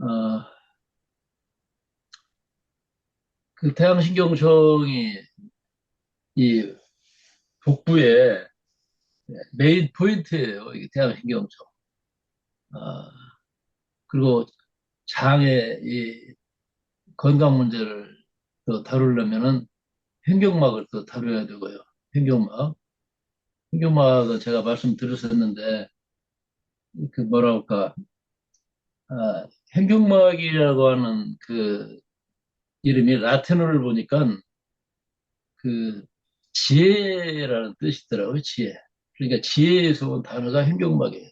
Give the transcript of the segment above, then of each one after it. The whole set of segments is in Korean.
어, 그 태양신경총이 이 복부의 메인 포인트예요. 이 태양신경총. 어, 그리고 장의 이 건강 문제를 또 다루려면은 횡격막을 또 다뤄야 되고요. 횡격막. 횡격막은 제가 말씀드렸었는데, 그 뭐라 할까, 횡격막이라고 하는 그 이름이 라틴어를 보니까 그 지혜라는 뜻이더라고요, 지혜. 그러니까 지혜에서 온 단어가 횡격막이에요.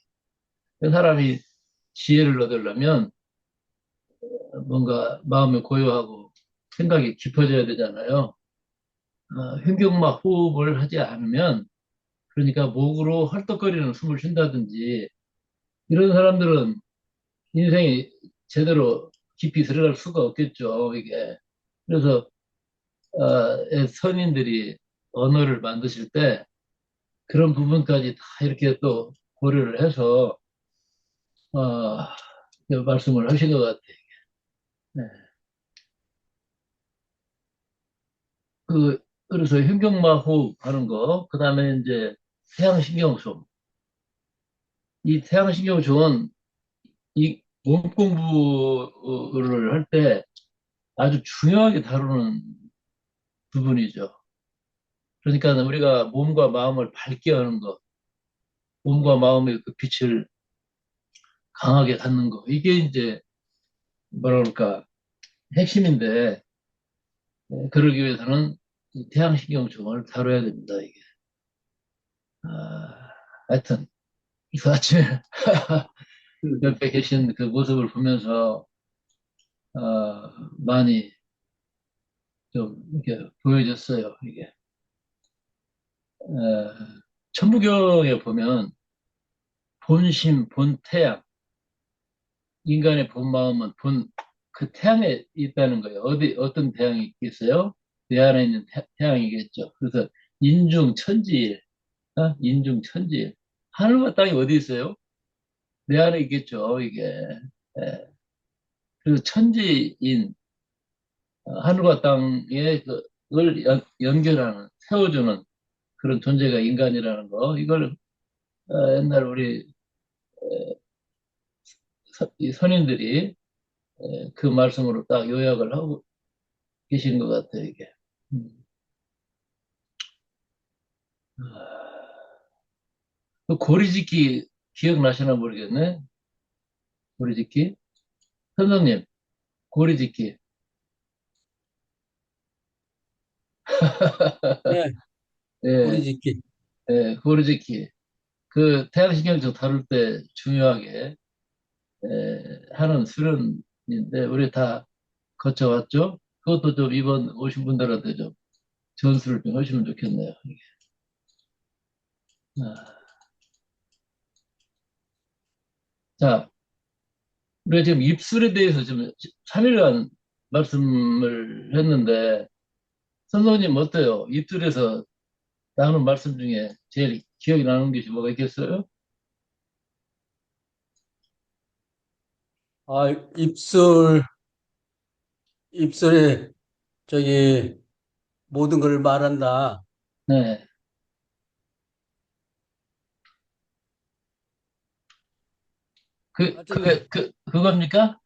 그 사람이 지혜를 얻으려면 뭔가 마음이 고요하고 생각이 깊어져야 되잖아요. 횡격막 호흡을 하지 않으면, 그러니까 목으로 헐떡거리는 숨을 쉰다든지, 이런 사람들은 인생이 제대로 깊이 들어갈 수가 없겠죠, 이게. 그래서, 선인들이 언어를 만드실 때 그런 부분까지 다 이렇게 또 고려를 해서, 어, 말씀을 하신 것 같아요. 네. 그래서 횡격막 호흡 하는 거, 그 다음에 이제 태양신경송. 이 태양신경송은 이 몸 공부를 할 때 아주 중요하게 다루는 부분이죠. 그러니까 우리가 몸과 마음을 밝게 하는 것, 몸과 마음의 그 빛을 강하게 갖는 것, 이게 이제 뭐라 그럴까, 핵심인데, 그러기 위해서는 이 태양신경총을 다뤄야 됩니다, 이게. 하여튼, 그래서 아침에 옆에 계신 그 모습을 보면서, 많이 좀 이렇게 보여졌어요, 이게. 어, 천부경에 보면 본심, 본태양, 인간의 본 마음은 그 태양에 있다는 거예요. 어떤 태양이 있겠어요? 내 안에 있는 태양이겠죠. 그래서 인중천지일, 인중천지일. 하늘과 땅이 어디 있어요? 내 안에 있겠죠, 이게. 예. 그리고 천지인, 하늘과 땅의 그걸 연결하는, 세워주는 그런 존재가 인간이라는 거. 이걸 옛날 우리 이 선인들이 그 말씀으로 딱 요약을 하고 계시는 것 같아요, 이게. 음. 그 고리짓기 기억나시나 모르겠네. 고리짓기. 선생님, 고리짓기. 네, 예, 고리짓기. 고리짓기. 그 태양신경청 다룰 때 중요하게 하는 수련인데 우리 다 거쳐왔죠? 그것도 좀 이번 오신 분들한테 좀 전수를 좀 하시면 좋겠네요. 아, 자, 우리가 지금 입술에 대해서 좀 3일간 말씀을 했는데 선생님 어때요? 입술에서 나누는 말씀 중에 제일 기억이 나는 것이 뭐가 있겠어요? 아, 입술에 저기 모든 걸 말한다. 네. 하여튼 그겁니까?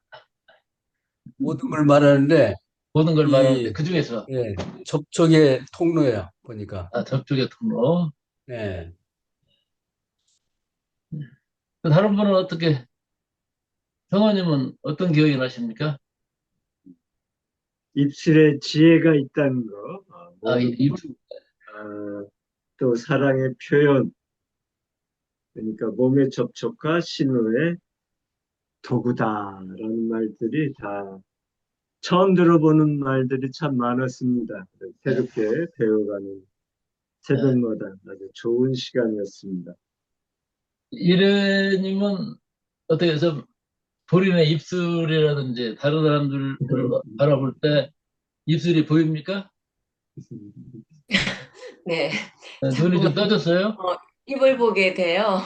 모든 걸 말하는데 모든 걸 말하는데 이 그 중에서 예, 접촉의 통로야 보니까. 저쪽의 통로. 예. 다른 분은 어떻게, 성원님은 어떤 기억이 나십니까? 입술에 지혜가 있다는 거, 아, 모든 또 사랑의 표현, 그러니까 몸의 접촉과 신호의 도구다라는 말들이 다 처음 들어보는 말들이 참 많았습니다. 네, 새롭게 배워가는 네. 새벽마다 아주 좋은 시간이었습니다. 이래님은 어떻게 해서 본인의 입술이라든지 다른 사람들을 바라볼 때 입술이 보입니까? 네, 눈이 자꾸 좀 떠졌어요? 입을 보게 돼요.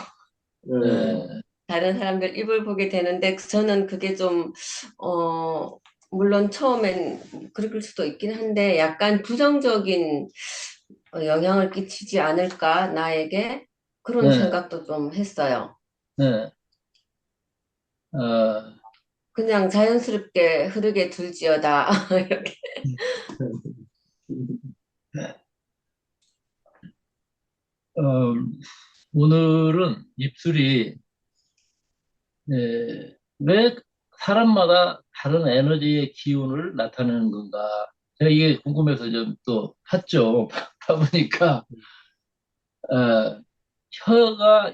네, 네. 다른 사람들 입을 보게 되는데 저는 그게 좀, 물론 처음엔 그럴 수도 있긴 한데 약간 부정적인 영향을 끼치지 않을까, 나에게? 그런 네, 생각도 좀 했어요. 네. 어, 그냥 자연스럽게 흐르게 둘지어다. 이렇게. 어, 오늘은 입술이 왜 사람마다 다른 에너지의 기운을 나타내는 건가? 제가 이게 궁금해서 좀 또 봤죠. 봐보니까 어, 혀가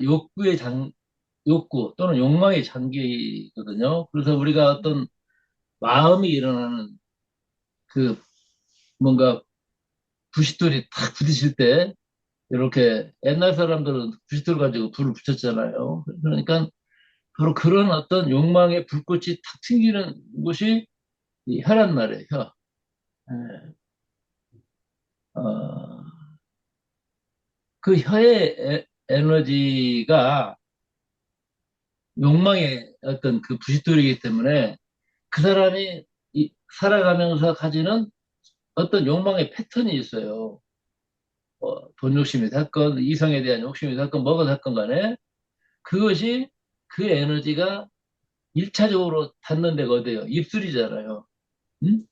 욕구 또는 욕망의 장기거든요. 그래서 우리가 어떤 마음이 일어나는 그 뭔가 부싯돌이 탁 부딪힐 때 이렇게 옛날 사람들은 부싯돌 가지고 불을 붙였잖아요. 그러니까 바로 그런 어떤 욕망의 불꽃이 탁 튕기는 곳이 이 혀란 말이에요, 혀. 예. 어, 그 혀의 에너지가 욕망의 어떤 그 부싯돌이기 때문에 그 사람이 살아가면서 가지는 어떤 욕망의 패턴이 있어요. 돈 욕심이 샀건, 이성에 대한 욕심이 샀건, 뭐가 샀건 간에 그것이 그 에너지가 일차적으로 닿는 데가 어디예요? 입술이잖아요. 응?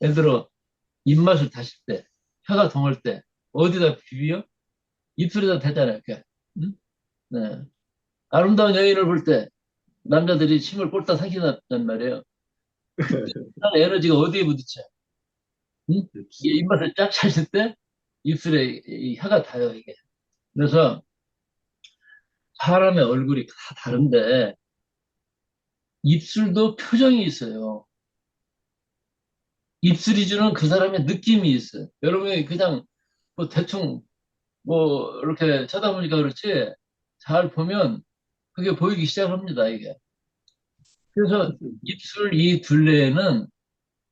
예를 들어, 입맛을 다실 때, 혀가 동을 때, 어디다 비비요? 입술에다 대잖아요, 이렇게. 응? 네. 아름다운 여인을 볼 때, 남자들이 침을 꼴딱 삼킨단 말이에요. 그 에너지가 어디에 부딪혀요? 응? 이게 입맛을 쫙 차실 때, 입술에 이 혀가 닿아요, 이게. 그래서 사람의 얼굴이 다 다른데, 입술도 표정이 있어요. 입술이 주는 그 사람의 느낌이 있어요. 여러분이 그냥 뭐 대충 뭐 이렇게 쳐다보니까 그렇지 잘 보면 그게 보이기 시작합니다, 이게. 그래서 입술 이 둘레에는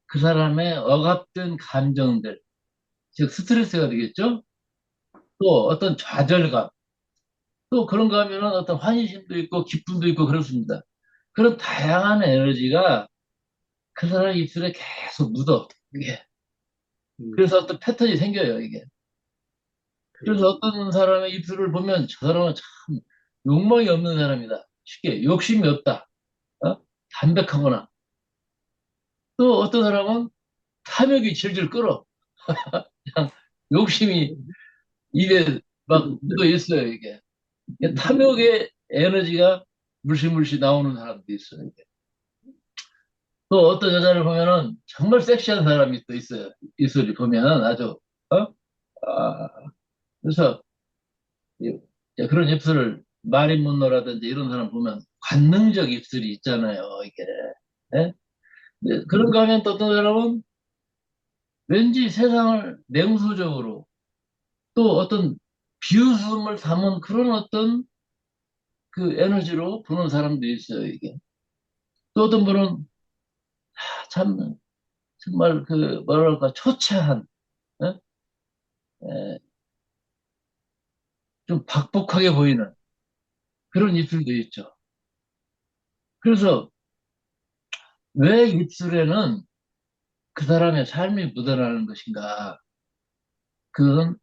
그 사람의 억압된 감정들, 즉 스트레스가 되겠죠? 또 어떤 좌절감, 또 그런가 하면은 어떤 환희심도 있고 기쁨도 있고 그렇습니다. 그런 다양한 에너지가 그 사람 입술에 계속 묻어, 이게. 그래서 어떤 패턴이 생겨요, 이게. 그래서 어떤 사람의 입술을 보면 저 사람은 참 욕망이 없는 사람이다. 쉽게 욕심이 없다. 어? 담백하거나 또 어떤 사람은 탐욕이 질질 끌어. 그냥 욕심이 입에 막 묻어 있어요, 이게. 탐욕의 에너지가 물실물실 나오는 사람도 있어요, 이게. 또 어떤 여자를 보면은 정말 섹시한 사람이 또 있어요. 입술이 보면 아주, 어? 아, 그래서 이- 그런 입술을 마린 문노라든지 이런 사람 보면 관능적 입술이 있잖아요, 이게. 예? 그런가 하면 또 어떤 사람은 왠지 세상을 냉소적으로 또 어떤 비웃음을 담은 그런 어떤 그 에너지로 보는 사람도 있어요, 이게. 또 어떤 분은 참, 정말 그, 뭐랄까, 초췌한, 예? 예, 좀 박복하게 보이는 그런 입술도 있죠. 그래서 왜 입술에는 그 사람의 삶이 묻어나는 것인가? 그건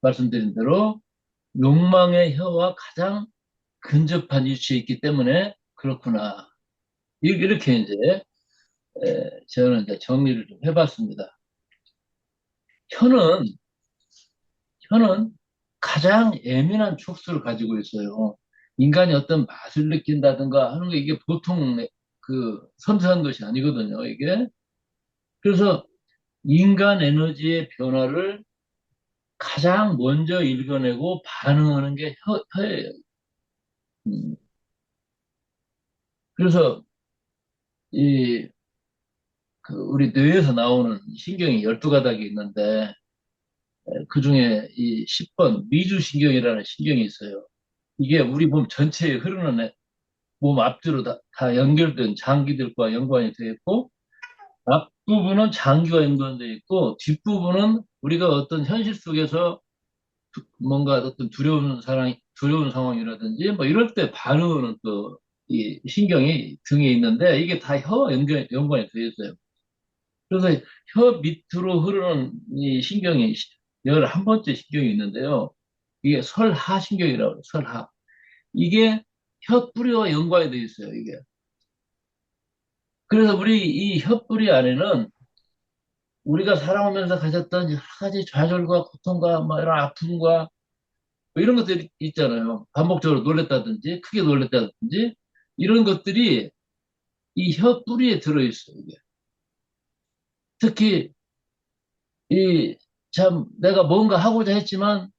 말씀드린 대로 욕망의 혀와 가장 근접한 위치에 있기 때문에 그렇구나. 이렇게 이제 저는 이제 정리를 좀 해봤습니다. 혀는 혀는 가장 예민한 촉수를 가지고 있어요. 인간이 어떤 맛을 느낀다든가 하는 게 이게 보통 그 섬세한 것이 아니거든요, 이게. 그래서 인간 에너지의 변화를 가장 먼저 읽어내고 반응하는 게 혀예요. 음, 그래서 이 그 우리 뇌에서 나오는 신경이 12가닥이 있는데 그 중에 이 10번 미주신경이라는 신경이 있어요. 이게 우리 몸 전체에 흐르는 몸 앞뒤로 다 연결된 장기들과 연관이 되어 있고 앞부분은 장기와 연관되어 있고 뒷부분은 우리가 어떤 현실 속에서 뭔가 어떤 두려운 두려운 상황이라든지 뭐 이럴 때 반응하는 또 이 신경이 등에 있는데 이게 다 혀와 연관이 되어 있어요. 그래서 혀 밑으로 흐르는 이 신경이 11번째 신경이 있는데요. 이게 설하신경이라고 해요. 설하. 이게 혀뿌리와 연관이 되어 있어요, 이게. 그래서 우리 이 혀뿌리 안에는 우리가 살아오면서 가졌던 여러 가지 좌절과 고통과 뭐 이런 아픔과 뭐 이런 것들이 있잖아요. 반복적으로 놀랬다든지, 크게 놀랬다든지, 이런 것들이 이 혀뿌리에 들어있어요, 이게. 특히, 이, 참, 내가 뭔가 하고자 했지만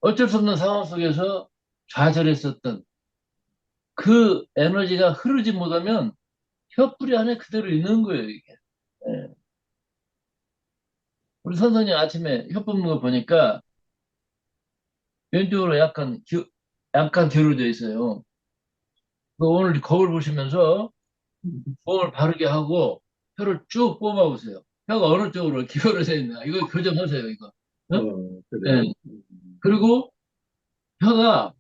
어쩔 수 없는 상황 속에서 좌절했었던 그 에너지가 흐르지 못하면 혀뿌리 안에 그대로 있는 거예요, 이게. 예. 우리 선생님 아침에 혀 뽑는 거 보니까 왼쪽으로 약간 기울어져 있어요. 그 오늘 거울 보시면서 몸을 바르게 하고 혀를 쭉 뽑아보세요. 혀가 어느 쪽으로 기울어져 있나. 이거 교정하세요, 이거. 어? 그래요? 예. 그리고 혀가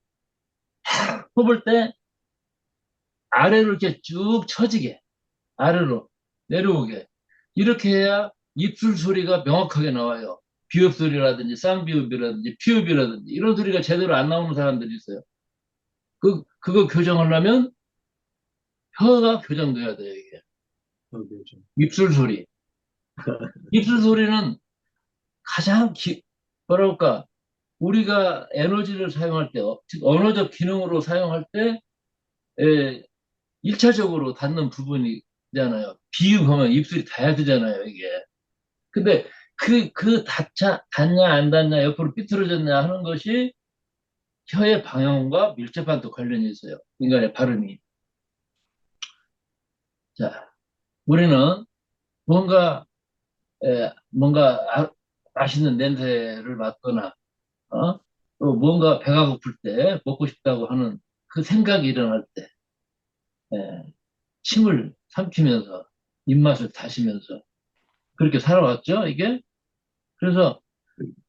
뽑을 때 아래로 이렇게 쭉 처지게, 아래로 내려오게. 이렇게 해야 입술 소리가 명확하게 나와요. 비읍 소리라든지 쌍비읍이라든지 피읍이라든지 이런 소리가 제대로 안 나오는 사람들이 있어요. 그거 교정하려면 혀가 교정돼야 돼요, 이게. 그렇죠. 입술 소리. 입술 소리는 가장 뭐랄까, 우리가 에너지를 사용할 때, 즉, 언어적 기능으로 사용할 때, 에, 1차적으로 닿는 부분이잖아요. 비읍하면 입술이 닿아야 되잖아요, 이게. 근데 닿냐, 안 닿냐, 옆으로 삐뚤어졌냐 하는 것이 혀의 방향과 밀접한 또 관련이 있어요. 인간의 발음이. 자, 우리는 뭔가, 뭔가 맛있는 냄새를 맡거나, 어? 또 뭔가 배가 고플 때 먹고 싶다고 하는 그 생각이 일어날 때, 침을 삼키면서 입맛을 다시면서 그렇게 살아왔죠, 이게? 그래서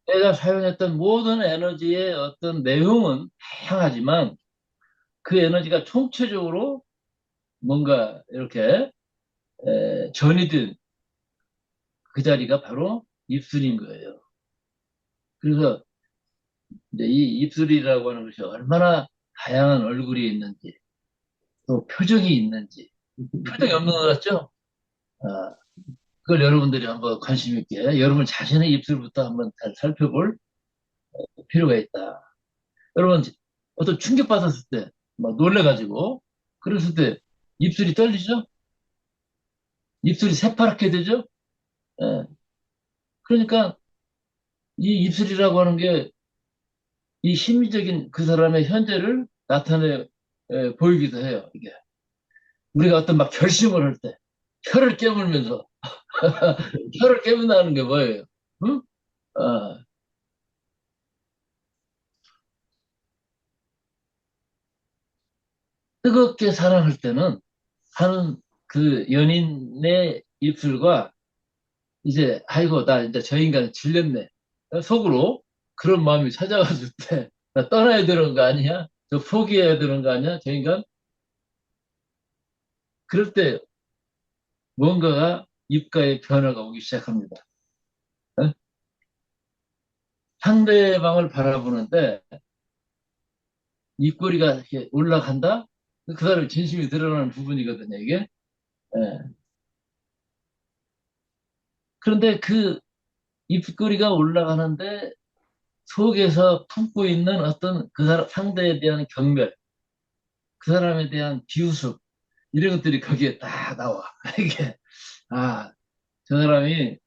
내가 사용했던 모든 에너지의 어떤 내용은 다양하지만 그 에너지가 총체적으로 뭔가 이렇게 전이된 그 자리가 바로 입술인 거예요. 그래서 이제 이 입술이라고 하는 것이 얼마나 다양한 얼굴이 있는지 또 표정이 있는지 표정이 없는 것 같죠? 아, 그걸 여러분들이 한번 관심 있게 여러분 자신의 입술부터 한번 잘 살펴볼 필요가 있다. 여러분 어떤 충격받았을 때 막 놀래가지고 그랬을 때 입술이 떨리죠? 입술이 새파랗게 되죠? 예. 그러니까 이 입술이라고 하는 게 이 심리적인 그 사람의 현재를 나타내 보이기도 해요. 이게 우리가 어떤 막 결심을 할 때 혀를 깨물면서 혀를 깨문다는 게 뭐예요? 응? 어, 뜨겁게 사랑할 때는 하는 그 연인의 입술과 이제 아이고 나 이제 저 인간 질렸네 속으로 그런 마음이 찾아왔을 때 나 떠나야 되는 거 아니야? 저 포기해야 되는 거 아니야? 저 인간? 그럴 때 뭔가가 입가에 변화가 오기 시작합니다. 어? 상대방을 바라보는데 입꼬리가 이렇게 올라간다? 그 사람의 진심이 드러나는 부분이거든요, 이게. 예. 그런데 그 입꼬리가 올라가는데 속에서 품고 있는 어떤 그 사람, 상대에 대한 경멸, 그 사람에 대한 비웃음, 이런 것들이 거기에 딱 나와. 이게, 아, 저 사람이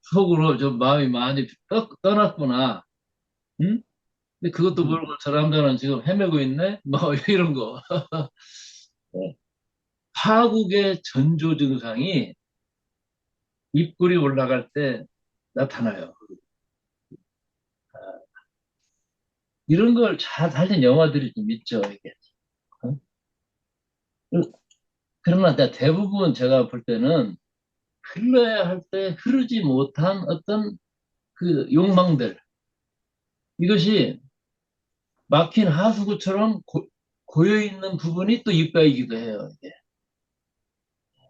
속으로 좀 마음이 많이 떠났구나. 응? 근데 그것도 모르고 저 남자는 지금 헤매고 있네? 뭐, 이런 거. 네. 파국의 전조 증상이 입꼬리 올라갈 때 나타나요. 이런 걸 잘 살린 영화들이 좀 있죠, 이게. 어? 그러나 대부분 제가 볼 때는 흘러야 할 때 흐르지 못한 어떤 그 욕망들, 이것이 막힌 하수구처럼 고여 있는 부분이 또 이과이기도 해요. 이게.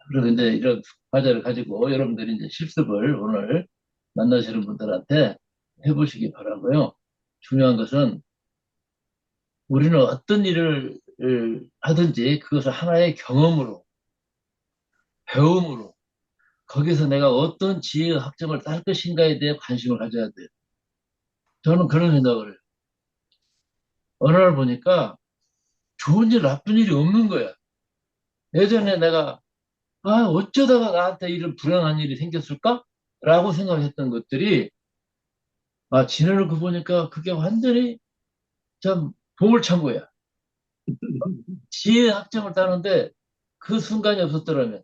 그래서 이제 이런 과제를 가지고 여러분들이 이제 실습을 오늘 만나시는 분들한테 해보시기 바라고요. 중요한 것은 우리는 어떤 일을 하든지 그것을 하나의 경험으로, 배움으로, 거기서 내가 어떤 지혜의 학점을 딸 것인가에 대해 관심을 가져야 돼요. 저는 그런 생각을 해요. 어느 날 보니까 좋은 일, 나쁜 일이 없는 거야. 예전에 내가, 어쩌다가 나한테 이런 불행한 일이 생겼을까? 라고 생각했던 것들이, 지내놓고 보니까 그게 완전히 참 보물창고야. 지혜의 학점을 따는데 그 순간이 없었더라면,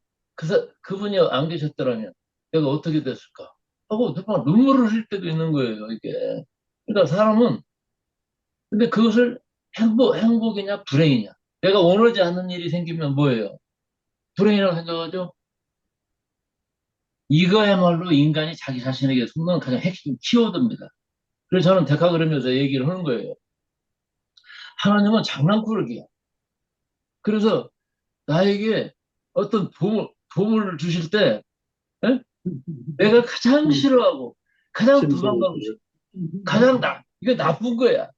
그분이 안 계셨더라면 내가 어떻게 됐을까? 하고 막 눈물을 흘릴 때도 있는 거예요, 이게. 그러니까 사람은, 근데 그것을 행복이냐, 불행이냐. 내가 원하지 않는 일이 생기면 뭐예요? 불행이라고 생각하죠? 이거야말로 인간이 자기 자신에게 속는 가장 핵심 키워드입니다. 그래서 저는 데카그램에서 얘기를 하는 거예요. 하나님은 장난꾸러기야. 그래서 나에게 어떤 도움을 주실 때, 에? 내가 가장 싫어하고, 가장 도망가고 싶어, 이게 나쁜 거야.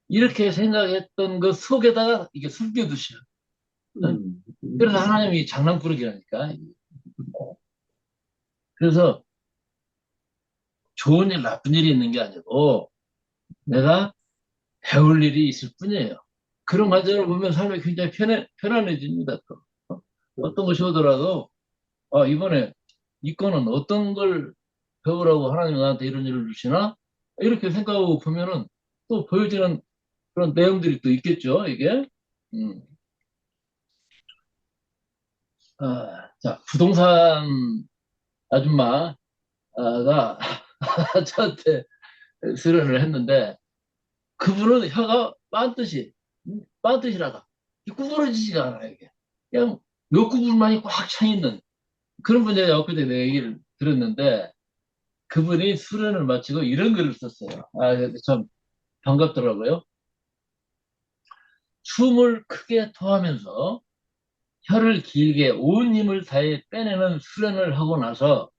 이렇게 생각했던 것 속에다가 이게 숨겨두셔. 에? 그래서 하나님이 장난꾸러기라니까. 그래서 좋은 일, 나쁜 일이 있는 게 아니고, 내가 배울 일이 있을 뿐이에요. 그런 과정을 보면 삶이 굉장히 편안해집니다. 또. 어떤 것이 오더라도, 이번에 이 건은 어떤 걸 배우라고 하나님 나한테 이런 일을 주시나? 이렇게 생각하고 보면은 또 보여지는 그런 내용들이 또 있겠죠, 이게. 음. 자, 부동산 아줌마가 저한테 수련을 했는데, 그분은 혀가 빤듯이라가 구부러지지가 않아요, 이게. 그냥 욕구불만이 꽉 차 있는 그런 분야에 엊그제 내 얘기를 들었는데, 그분이 수련을 마치고 이런 글을 썼어요. 참 반갑더라고요. 숨을 크게 토하면서 혀를 길게 온 힘을 다해 빼내는 수련을 하고 나서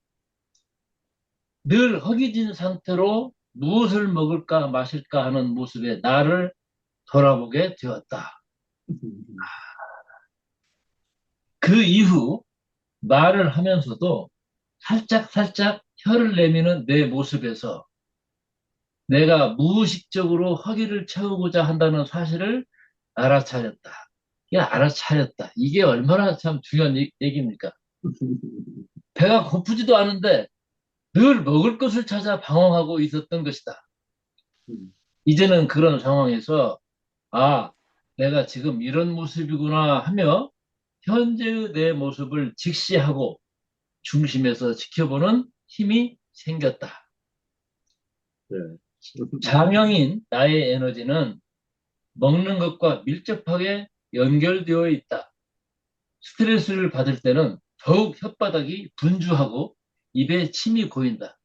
늘 허기진 상태로 무엇을 먹을까 마실까 하는 모습에 나를 돌아보게 되었다. 그 이후 말을 하면서도 살짝살짝 혀를 내미는 내 모습에서 내가 무의식적으로 허기를 채우고자 한다는 사실을 알아차렸다. 이게 얼마나 참 중요한 얘기입니까? 배가 고프지도 않은데 늘 먹을 것을 찾아 방황하고 있었던 것이다. 이제는 그런 상황에서, 아, 내가 지금 이런 모습이구나 하며 현재의 내 모습을 직시하고 중심에서 지켜보는 힘이 생겼다. 네. 자명인 나의 에너지는 먹는 것과 밀접하게 연결되어 있다. 스트레스를 받을 때는 더욱 혓바닥이 분주하고 입에 침이 고인다.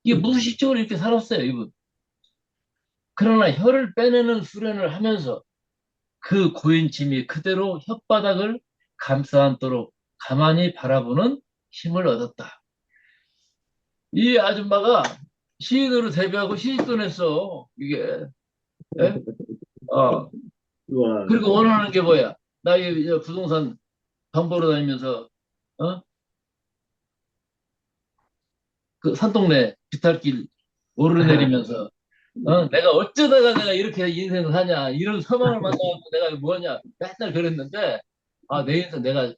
이게 무의식적으로 이렇게 살았어요, 이분. 그러나 혀를 빼내는 수련을 하면서 그 고인 침이 그대로 혓바닥을 감싸 안도록 가만히 바라보는 힘을 얻었다. 이 아줌마가 시인으로 데뷔하고 시집도 냈어, 이게. 예? 어. 와, 그리고 원하는 게 뭐야? 나 이제 부동산 방 보러 다니면서, 어? 그 산동네 비탈길 오르내리면서, 내가 어쩌다가 내가 이렇게 인생을 사냐, 이런 소망을 만나고 내가 뭐냐, 맨날 그랬는데, 내 인생 내가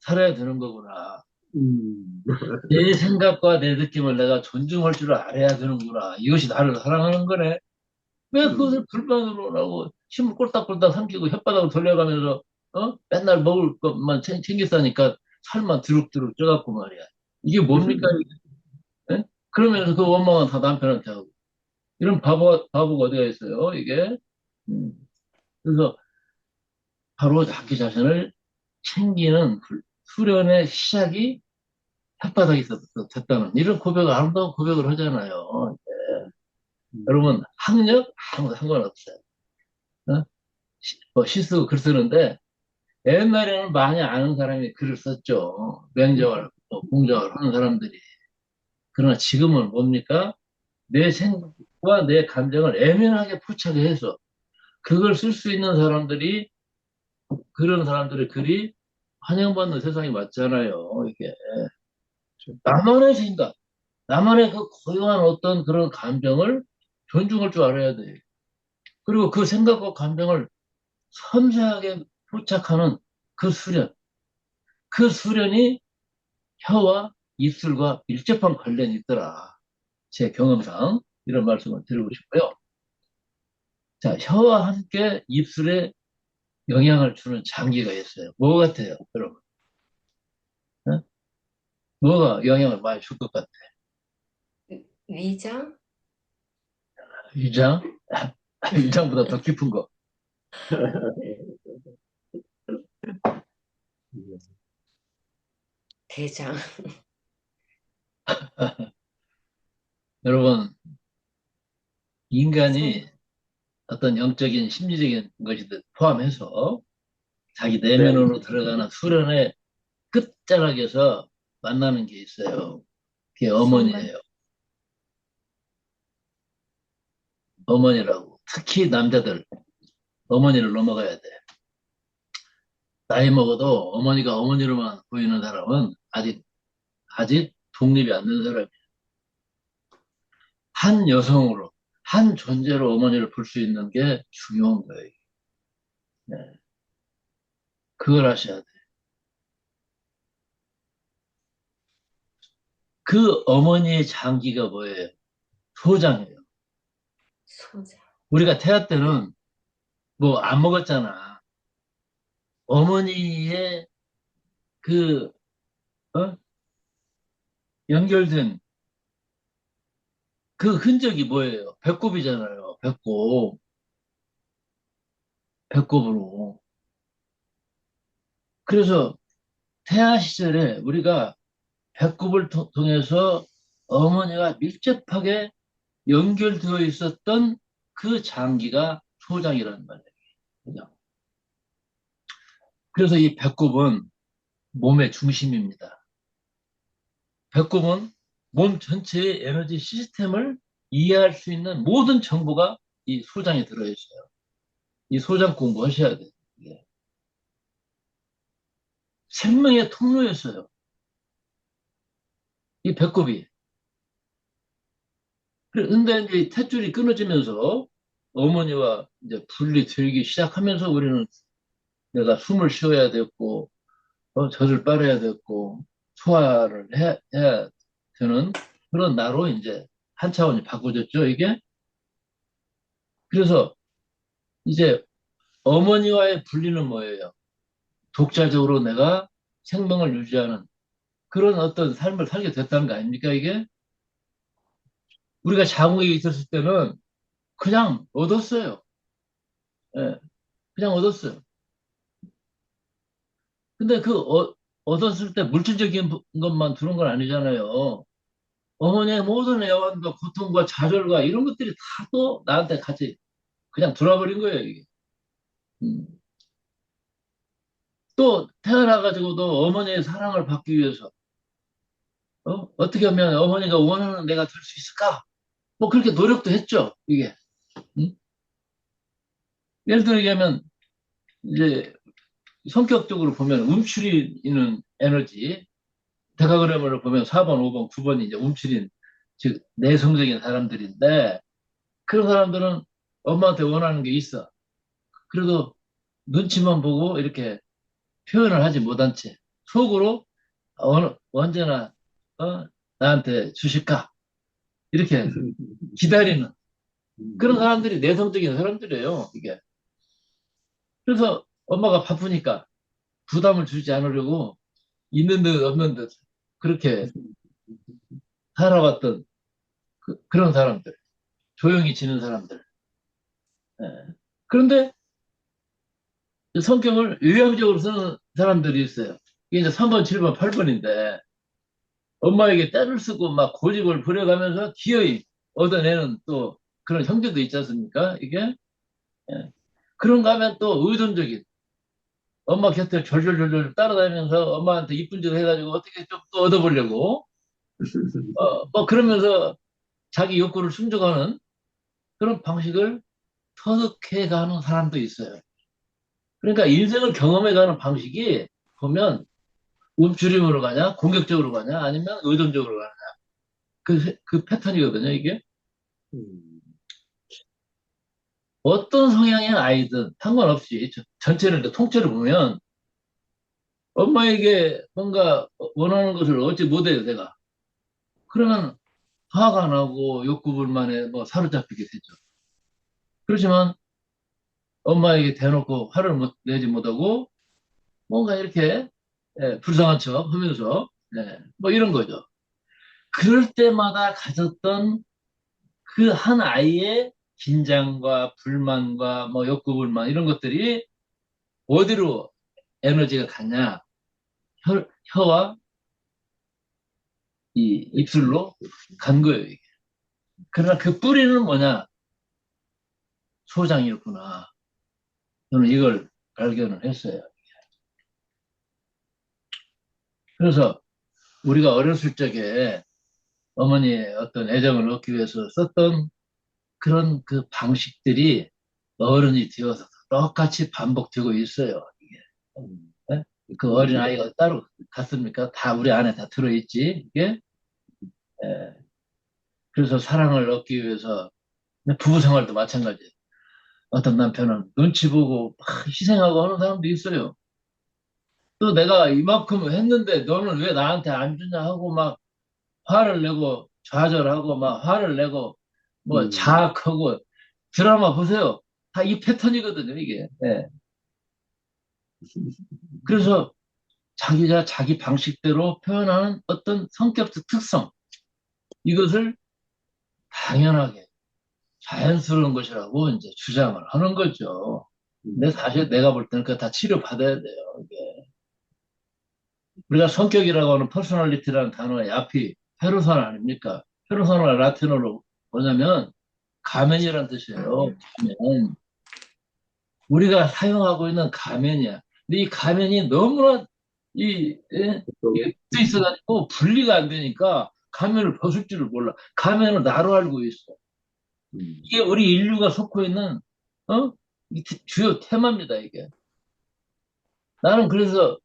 살아야 되는 거구나. 음, 내 생각과 내 느낌을 내가 존중할 줄 알아야 되는구나. 이것이 나를 사랑하는 거네. 왜 그것을 불만으로 하고 힘을 꼴딱꼴딱 삼키고 혓바닥을 돌려가면서, 맨날 먹을 것만 챙겼다니까 살만 드룩드룩 쪄갖고 말이야. 이게 뭡니까? 이게? 예? 그러면서 그 원망은 다 남편한테 하고. 이런 바보가 어디가 있어요, 이게? 음. 그래서 바로 자기 자신을 챙기는 수련의 시작이 혓바닥에서 됐다는 이런 고백을, 아름다운 고백을 하잖아요. 여러분, 학력? 아무 상관없어요. 어? 뭐 쓰고 글 쓰는데, 옛날에는 많이 아는 사람이 글을 썼죠. 맹정을, 또 공정을 하는 사람들이. 그러나 지금은 뭡니까? 내 생각과 내 감정을 애매하게 포착해서 그걸 쓸 수 있는 사람들이, 그런 사람들의 글이 환영받는 세상이 맞잖아요. 이게. 나만의 생각, 나만의 그 고유한 어떤 그런 감정을 존중할 줄 알아야 돼. 그리고 그 생각과 감정을 섬세하게 포착하는 그 수련, 그 수련이 혀와 입술과 밀접한 관련이 있더라. 제 경험상 이런 말씀을 드리고 싶고요. 자, 혀와 함께 입술에 영향을 주는 장기가 있어요. 뭐 같아요, 여러분? 어? 뭐가 영향을 많이 줄 것 같아요? 위장? 위장? 위장보다 더 깊은 거. 대장. 여러분, 인간이 손. 어떤 영적인 심리적인 것이든 포함해서 자기 네. 내면으로 들어가는 수련의 끝자락에서 만나는 게 있어요. 그게 손만. 어머니예요. 어머니라고. 특히 남자들, 어머니를 넘어가야 돼. 나이 먹어도 어머니가 어머니로만 보이는 사람은 아직 독립이 안 된 사람이에요. 한 여성으로, 한 존재로 어머니를 볼 수 있는 게 중요한 거예요. 네. 그걸 아셔야 돼. 그 어머니의 장기가 뭐예요? 소장이에요. 소장. 우리가 태아 때는 뭐 안 먹었잖아. 어머니의 그, 어? 연결된 그 흔적이 뭐예요? 배꼽이잖아요. 배꼽. 배꼽으로. 그래서 태아 시절에 우리가 배꼽을 통해서 어머니가 밀접하게 연결되어 있었던 그 장기가 소장이라는 말이에요. 그죠? 그래서 이 배꼽은 몸의 중심입니다. 배꼽은 몸 전체의 에너지 시스템을 이해할 수 있는 모든 정보가 이 소장에 들어있어요. 이 소장 공부하셔야 돼요. 이게. 생명의 통로였어요. 이 배꼽이. 그런데 이제 탯줄이 끊어지면서 어머니와 이제 분리되기 시작하면서 우리는 내가 숨을 쉬어야 됐고, 젖을 빨아야 됐고, 소화를 해야 되는 그런 나로 이제 한 차원이 바꿔졌죠, 이게. 그래서 이제 어머니와의 분리는 뭐예요? 독자적으로 내가 생명을 유지하는 그런 어떤 삶을 살게 됐다는 거 아닙니까, 이게? 우리가 자궁에 있었을 때는 그냥 얻었어요. 예, 그냥 얻었어요. 근데 그 얻었을 때 물질적인 것만 두는 건 아니잖아요. 어머니의 모든 애환과 고통과 좌절과 이런 것들이 다 또 나한테 같이 그냥 들어버린 거예요, 이게. 음. 또 태어나가지고도 어머니의 사랑을 받기 위해서, 어떻게 하면 어머니가 원하는 내가 될 수 있을까? 뭐 그렇게 노력도 했죠, 이게. 음? 예를 들어 얘기하면, 이제 성격적으로 보면 움츠리 있는 에너지, 데카그램을 보면 4번, 5번, 9번이 이제 움츠린, 즉, 내성적인 사람들인데, 그런 사람들은 엄마한테 원하는 게 있어. 그래도 눈치만 보고 이렇게 표현을 하지 못한 채, 속으로 언제나, 어, 나한테 주실까? 이렇게 기다리는 그런 사람들이 내성적인 사람들이에요, 이게. 그래서 엄마가 바쁘니까 부담을 주지 않으려고 있는 듯 없는 듯 그렇게 살아왔던 그런 사람들, 조용히 지는 사람들. 예. 그런데 성격을 유형적으로 쓰는 사람들이 있어요. 이게 이제 3번, 7번, 8번인데 엄마에게 떼를 쓰고 막 고집을 부려가면서 기어이 얻어내는 또 그런 형제도 있지 않습니까? 이게. 예. 그런가 하면 또 의존적인 엄마 곁에 졸졸졸졸 따라다니면서 엄마한테 이쁜 짓 해가지고 어떻게 좀 또 얻어보려고 뭐 그러면서 자기 욕구를 충족하는 그런 방식을 터득해가는 사람도 있어요. 그러니까 인생을 경험해가는 방식이 보면 움츠림으로 가냐, 공격적으로 가냐, 아니면 의존적으로 가냐. 그 패턴이거든요, 이게. 음, 어떤 성향의 아이든 상관없이 전체를, 통째로 보면 엄마에게 뭔가 원하는 것을 얻지 못해요, 내가. 그러면 화가 나고 욕구불만에 뭐 사로잡히게 되죠. 그렇지만 엄마에게 대놓고 화를 내지 못하고 뭔가 이렇게 불쌍한 척 하면서 뭐 이런 거죠. 그럴 때마다 가졌던 그 한 아이의 긴장과 불만과 뭐 욕구불만 이런 것들이 어디로 에너지가 갔냐? 혀와 이 입술로 간 거예요, 이게. 그러나 그 뿌리는 뭐냐? 소장이었구나. 저는 이걸 발견을 했어요. 그래서 우리가 어렸을 적에 어머니의 어떤 애정을 얻기 위해서 썼던 그런 그 방식들이 어른이 되어서 똑같이 반복되고 있어요. 이게. 네? 그 어린아이가 따로 갔습니까? 다 우리 안에 다 들어있지, 이게. 예. 그래서 사랑을 얻기 위해서 부부 생활도 마찬가지예요. 어떤 남편은 눈치 보고 막 희생하고 하는 사람도 있어요. 또 내가 이만큼 했는데 너는 왜 나한테 안 주냐 하고 막 화를 내고 좌절하고 막 화를 내고 뭐 음, 자학하고 드라마 보세요. 다 이 패턴이거든요, 이게. 예. 그래서 자기가 자기 방식대로 표현하는 어떤 성격적 특성, 이것을 당연하게 자연스러운 것이라고 이제 주장을 하는 거죠. 근데 사실 내가 볼 때는 그거 다 치료받아야 돼요, 이게. 우리가 성격이라고 하는 퍼스널리티라는 단어의 앞이 페르소나 아닙니까? 페르소나 라틴어로 뭐냐면 가면이라는 뜻이에요. 가면. 우리가 사용하고 있는 가면이야. 근데 이 가면이 너무나 이게 붙어 있어가지고 분리가 안 되니까 가면을 벗을 줄을 몰라. 가면을 나로 알고 있어. 이게 우리 인류가 속고 있는 이 주요 테마입니다, 이게. 나는 그래서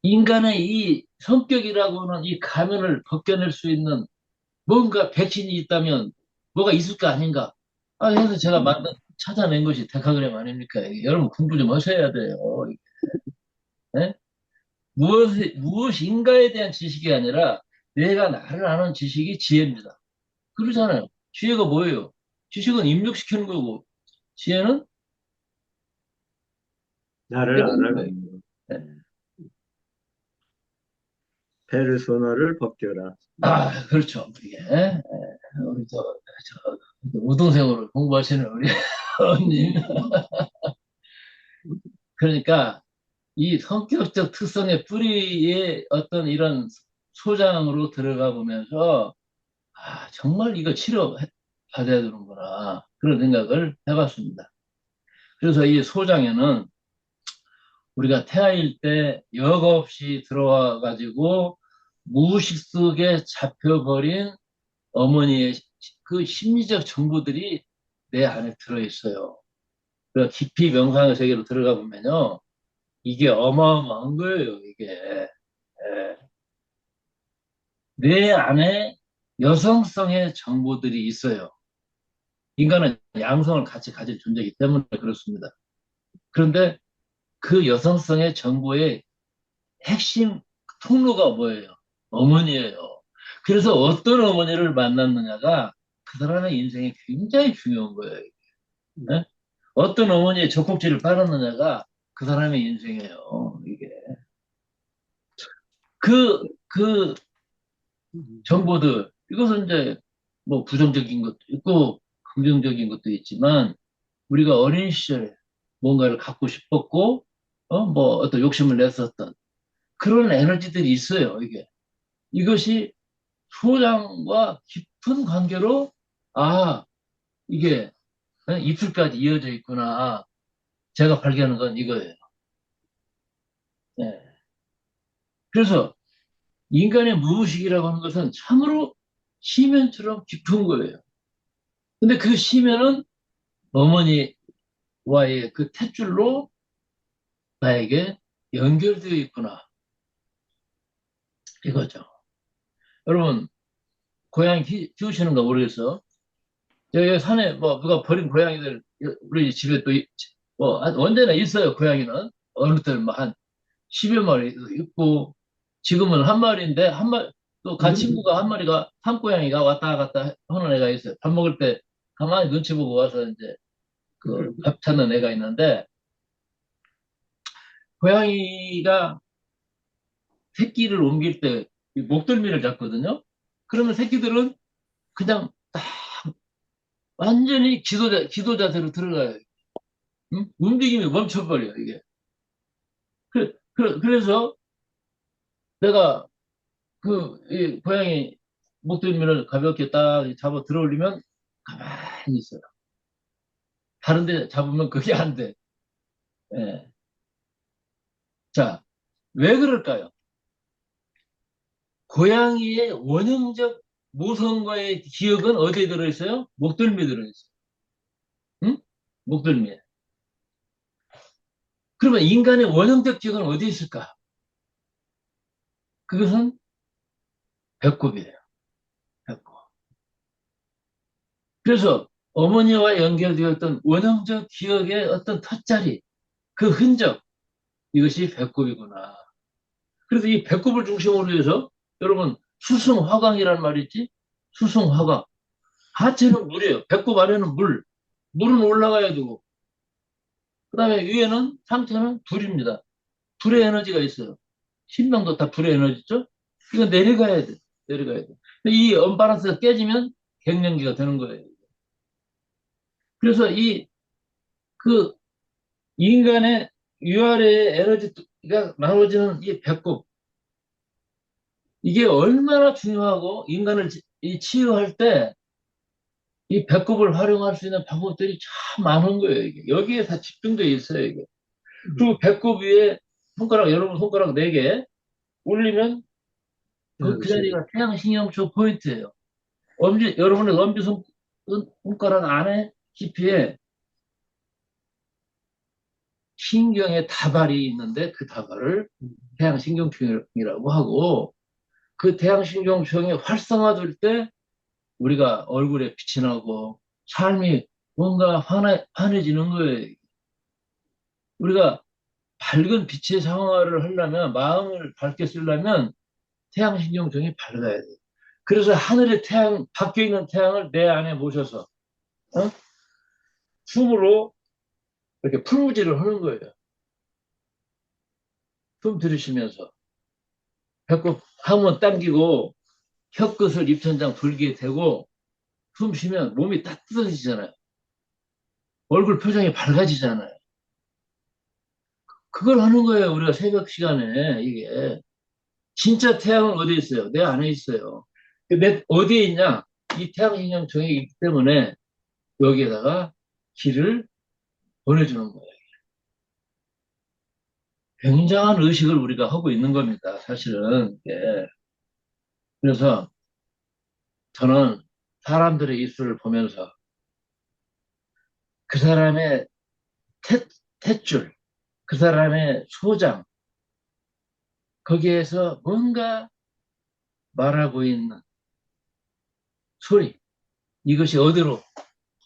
인간의 이 성격이라고 하는 이 가면을 벗겨낼 수 있는 뭔가 백신이 있다면 뭐가 있을 거 아닌가. 해서 제가 찾아낸 것이 데카그램 아닙니까? 이게. 여러분 공부 좀 하셔야 돼요. 예? 무엇인가에 대한 지식이 아니라 내가 나를 아는 지식이 지혜입니다. 그러잖아요. 지혜가 뭐예요? 지식은 입력시키는 거고, 지혜는 나를 깨닫는 거예요. 알아가는 거. 예. 페르소나를 벗겨라. 그렇죠. 이게, 우리 우동생으로 공부하시는 우리 어머님. 그러니까, 이 성격적 특성의 뿌리에 어떤 이런 소장으로 들어가 보면서, 정말 이거 치료받아야 되는구나. 그런 생각을 해봤습니다. 그래서 이 소장에는 우리가 태아일 때 여과 없이 들어와 가지고 무의식 속에 잡혀버린 어머니의 그 심리적 정보들이 내 안에 들어있어요. 그러니까 깊이 명상의 세계로 들어가 보면요. 이게 어마어마한 거예요, 이게. 예. 내 안에 여성성의 정보들이 있어요. 인간은 양성을 같이 가질 존재이기 때문에 그렇습니다. 그런데 그 여성성의 정보의 핵심 통로가 뭐예요? 어머니예요. 그래서 어떤 어머니를 만났느냐가 그 사람의 인생에 굉장히 중요한 거예요. 네? 어떤 어머니의 젖꼭지를 빨았느냐가 그 사람의 인생이에요. 이게. 그 정보들, 이것은 이제 뭐 부정적인 것도 있고 긍정적인 것도 있지만 우리가 어린 시절에 뭔가를 갖고 싶었고, 뭐 어떤 욕심을 냈었던 그런 에너지들이 있어요, 이게. 이것이 소장과 깊은 관계로, 아, 이게 입술까지 이어져 있구나. 제가 발견한 건 이거예요. 예. 그래서 인간의 무의식이라고 하는 것은 참으로 심연처럼 깊은 거예요. 근데 그 심연은 어머니와의 그 탯줄로 나에게 연결되어 있구나. 이거죠. 여러분, 고양이 키우시는 거 모르겠어. 여기 산에 뭐 누가 버린 고양이들 우리 집에 또 언제나 있어요. 고양이는 어느 때는 뭐한 10여 마리 있고 지금은 한 마리인데 한 마리 또 간 친구가 한 마리가 산고양이가 왔다 갔다 하는 애가 있어요. 밥 먹을 때 가만히 눈치 보고 와서 이제 그 밥 찾는 애가 있는데 고양이가 새끼를 옮길 때이 목덜미를 잡거든요. 그러면 새끼들은 그냥 딱 완전히 기도 자세로 들어가요. 응? 움직임이 멈춰버려요, 이게. 그래서 내가 이 고양이 목덜미를 가볍게 딱 잡아 들어 올리면 가만히 있어요. 다른 데 잡으면 그게 안 돼. 예. 자, 왜 그럴까요? 고양이의 원형적 모성과의 기억은 어디에 들어있어요? 목덜미에 들어있어요. 응? 목덜미에. 그러면 인간의 원형적 기억은 어디에 있을까? 그것은 배꼽이에요. 배꼽. 그래서 어머니와 연결되었던 원형적 기억의 어떤 텄자리, 그 흔적, 이것이 배꼽이구나. 그래서 이 배꼽을 중심으로 해서 여러분 수승화강이라는 말이 있지? 수승화강. 하체는 물이에요. 배꼽 아래는 물. 물은 올라가야 되고. 그 다음에 위에는 상체는 불입니다. 불의 에너지가 있어요. 신명도 다 불의 에너지죠? 이거 내려가야 돼. 내려가야 돼. 이 언밸런스가 깨지면 갱년기가 되는 거예요. 그래서 그 인간의 위아래의 에너지가 나눠지는 이 배꼽, 이게 얼마나 중요하고 인간을 치유할 때 이 배꼽을 활용할 수 있는 방법들이 참 많은 거예요, 이게. 여기에 다 집중되어 있어요, 이게. 그리고 배꼽 위에 여러분 손가락 4개 올리면 그 자리가 태양신경초 포인트예요. 여러분의 손가락 안에 깊이에 신경의 다발이 있는데 그 다발을 태양신경총이라고 하고 그 태양신경총이 활성화될 때 우리가 얼굴에 빛이 나고 삶이 뭔가 환해지는 거예요. 우리가 밝은 빛의 상황을 하려면 마음을 밝게 쓰려면 태양신경총이 밝아야 돼요. 그래서 하늘의 밖에 있는 태양을 내 안에 모셔서 어? 숨으로 이렇게 풀무질을 하는 거예요. 숨 들이쉬면서 배꼽 한번 당기고 혀끝을 입천장 돌게 대고 숨 쉬면 몸이 따뜻해지잖아요. 얼굴 표정이 밝아지잖아요. 그걸 하는 거예요. 우리가 새벽 시간에 이게. 진짜 태양은 어디에 있어요? 내 안에 있어요. 어디에 있냐? 이 태양신경총이 있기 때문에 여기에다가 기를 보내주는 거예요. 굉장한 의식을 우리가 하고 있는 겁니다. 사실은. 예. 그래서 저는 사람들의 입술을 보면서 그 사람의 탯줄, 그 사람의 소장, 거기에서 뭔가 말하고 있는 소리, 이것이 어디로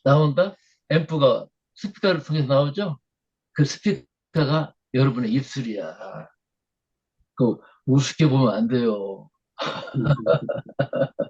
나온다? 앰프가 스피커를 통해서 나오죠? 그 스피커가 여러분의 입술이야. 그 우습게 보면 안 돼요.